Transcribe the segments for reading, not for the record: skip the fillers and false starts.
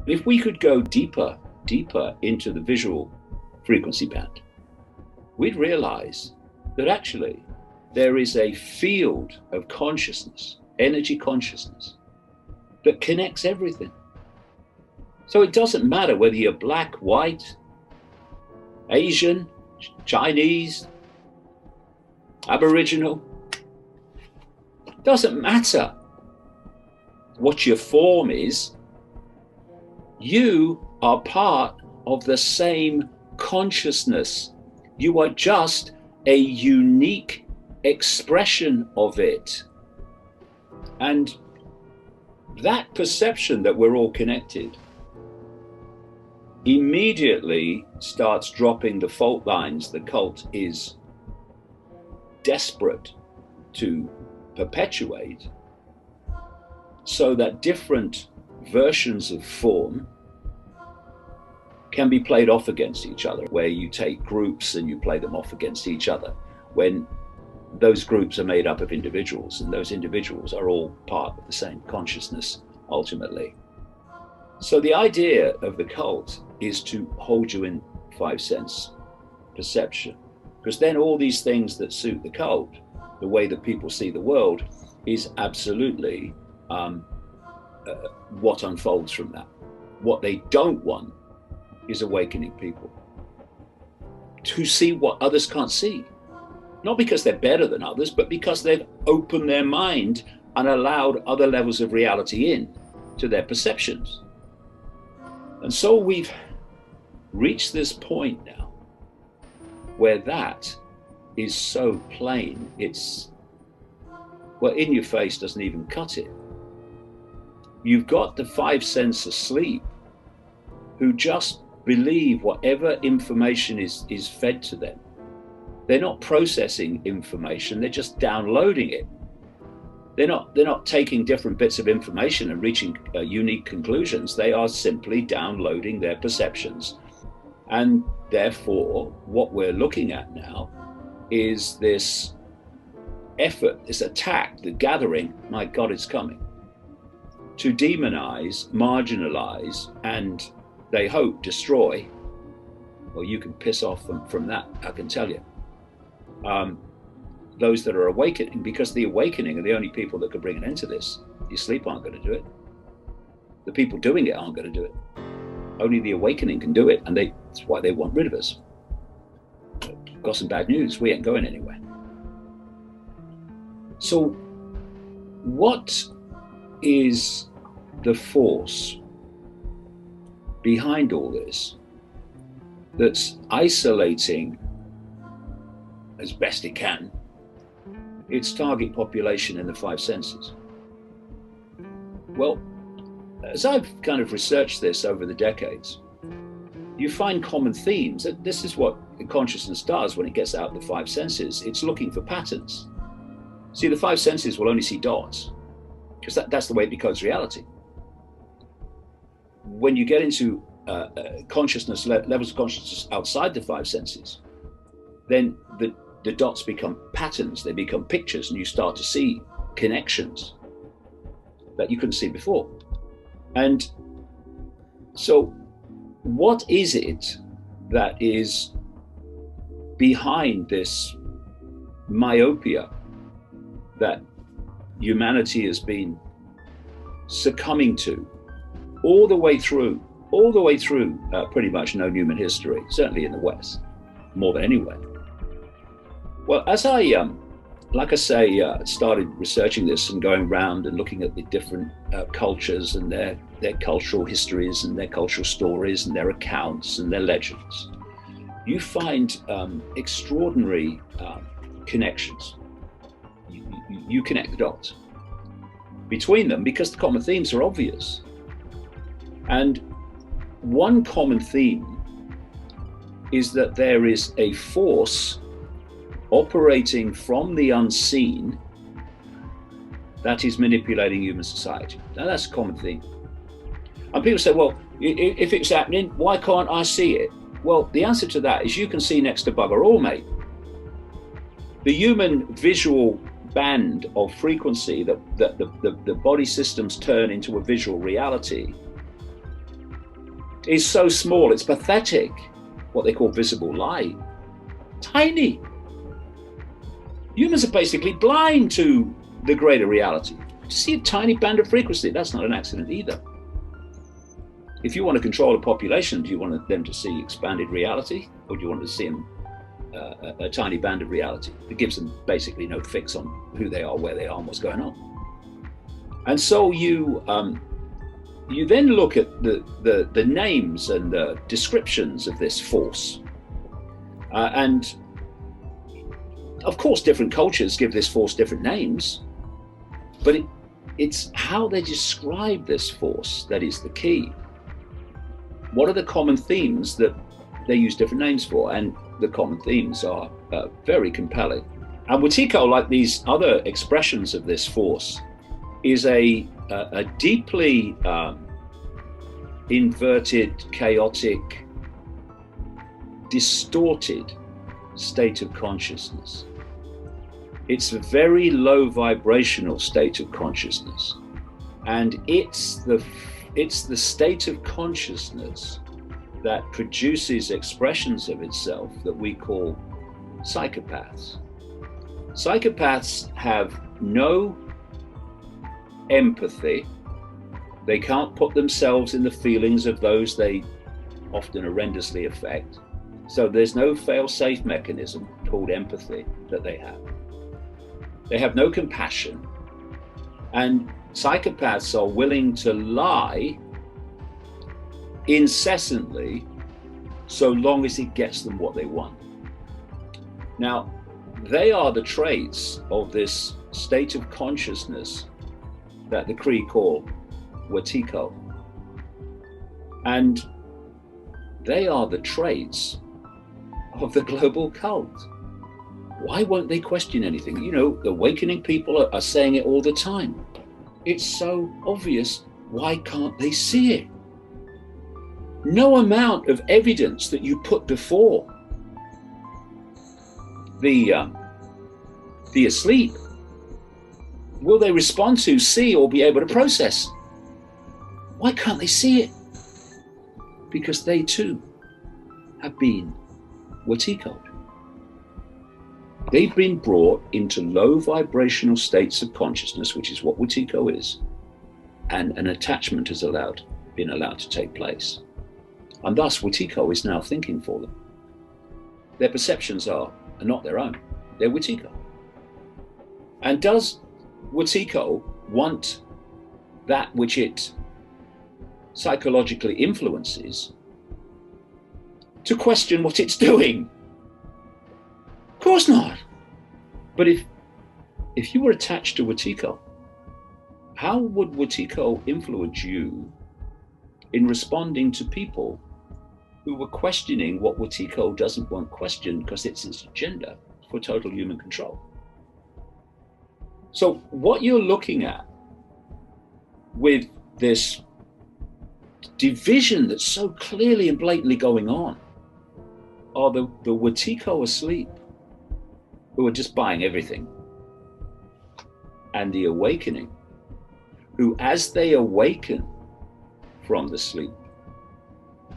If we could go deeper into the visual frequency band, we'd realize that actually there is a field of consciousness, energy consciousness, that connects everything. So it doesn't matter whether you're black, white, Asian, Chinese, Aboriginal. It doesn't matter what your form is. You are part of the same consciousness. You are just a unique expression of it. And that perception that we're all connected immediately starts dropping the fault lines the cult is desperate to perpetuate, so that different versions of form can be played off against each other, where you take groups and you play them off against each other, when those groups are made up of individuals, and those individuals are all part of the same consciousness ultimately. So the idea of the cult is to hold you in five sense perception, because then all these things that suit the cult, the way that people see the world, is absolutely what unfolds from that. What they don't want is awakening people to see what others can't see. Not because they're better than others, but because they've opened their mind and allowed other levels of reality in to their perceptions. And so we've reached this point now where that is so plain, it's, well, in your face doesn't even cut it. You've got the five senses asleep who just believe whatever information is fed to them. They're not processing information, they're just downloading it. They're not taking different bits of information and reaching unique conclusions. They are simply downloading their perceptions. And therefore, what we're looking at now is this effort, this attack, the gathering, my God, it's coming, to demonize, marginalize, and they hope destroy. Well, you can piss off from that, I can tell you. Those that are awakening, because the awakening are the only people that can bring an end to this. The asleep aren't going to do it. The people doing it aren't going to do it. Only the awakening can do it, and that's why they want rid of us. Got some bad news, we ain't going anywhere. So what is the force behind all this that's isolating, as best it can, its target population in the five senses? Well, as I've kind of researched this over the decades, you find common themes. This is what consciousness does when it gets out of the five senses. It's looking for patterns. See, the five senses will only see dots, because that's the way it decodes reality. When you get into consciousness, levels of consciousness outside the five senses, then the dots become patterns, they become pictures, and you start to see connections that you couldn't see before. And so what is it that is behind this myopia that humanity has been succumbing to all the way through pretty much known human history, certainly in the West, more than anywhere? Well, as I, like I say, started researching this and going around and looking at the different cultures and their cultural histories and their cultural stories and their accounts and their legends, you find extraordinary connections. You connect the dots between them because the common themes are obvious. And one common theme is that there is a force operating from the unseen that is manipulating human society. Now that's a common theme. And people say, well, if it's happening, why can't I see it? Well, the answer to that is you can see next to bugger all, mate. The human visual band of frequency that the body systems turn into a visual reality is so small, it's pathetic, what they call visible light. Tiny. Humans are basically blind to the greater reality. To see a tiny band of frequency, that's not an accident either. If you want to control a population, do you want them to see expanded reality, or do you want to see them a tiny band of reality that gives them basically no fix on who they are, where they are, and what's going on? And so you then look at the names and the descriptions of this force, and of course different cultures give this force different names, but it's how they describe this force that is the key. What are the common themes that they use different names for? And the common themes are very compelling. And Wetiko, like these other expressions of this force, is a deeply inverted, chaotic, distorted state of consciousness. It's a very low vibrational state of consciousness, and it's the state of consciousness that produces expressions of itself that we call psychopaths. Psychopaths have no empathy. They can't put themselves in the feelings of those they often horrendously affect. So there's no fail-safe mechanism called empathy that they have. They have no compassion. And psychopaths are willing to lie incessantly so long as it gets them what they want. Now, they are the traits of this state of consciousness that the Cree call Wetiko. And they are the traits of the global cult. Why won't they question anything? You know, the awakening people are saying it all the time. It's so obvious. Why can't they see it? No amount of evidence that you put before the asleep will they respond to, see, or be able to process. Why can't they see it? Because they too have been Wetiko'd. They've been brought into low vibrational states of consciousness, which is what Wetiko is, and an attachment has been allowed to take place. And thus Wetiko is now thinking for them. Their perceptions are not their own, they're Wetiko. And does Wetiko want that which it psychologically influences to question what it's doing? Of course not. But if you were attached to Wetiko, how would Wetiko influence you in responding to people who were questioning what Wetiko doesn't want questioned because it's its agenda for total human control? So what you're looking at with this division that's so clearly and blatantly going on are the Wetiko asleep, who are just buying everything, and the awakening, who as they awaken from the sleep,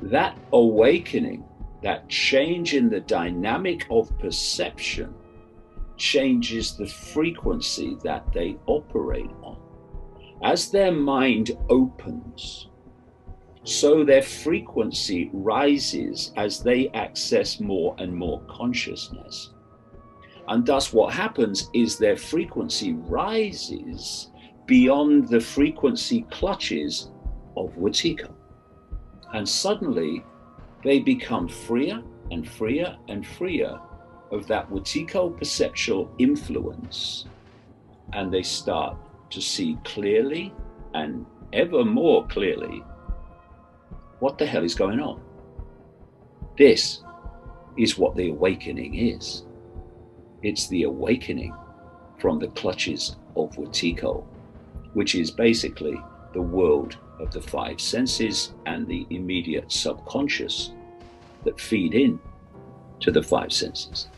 that awakening, that change in the dynamic of perception changes the frequency that they operate on. As their mind opens, so their frequency rises as they access more and more consciousness. And thus what happens is their frequency rises beyond the frequency clutches of Wetiko. And suddenly they become freer and freer and freer of that Wetiko perceptual influence. And they start to see clearly and ever more clearly what the hell is going on. This is what the awakening is. It's the awakening from the clutches of Wetiko, which is basically the world of the five senses and the immediate subconscious that feed in to the five senses.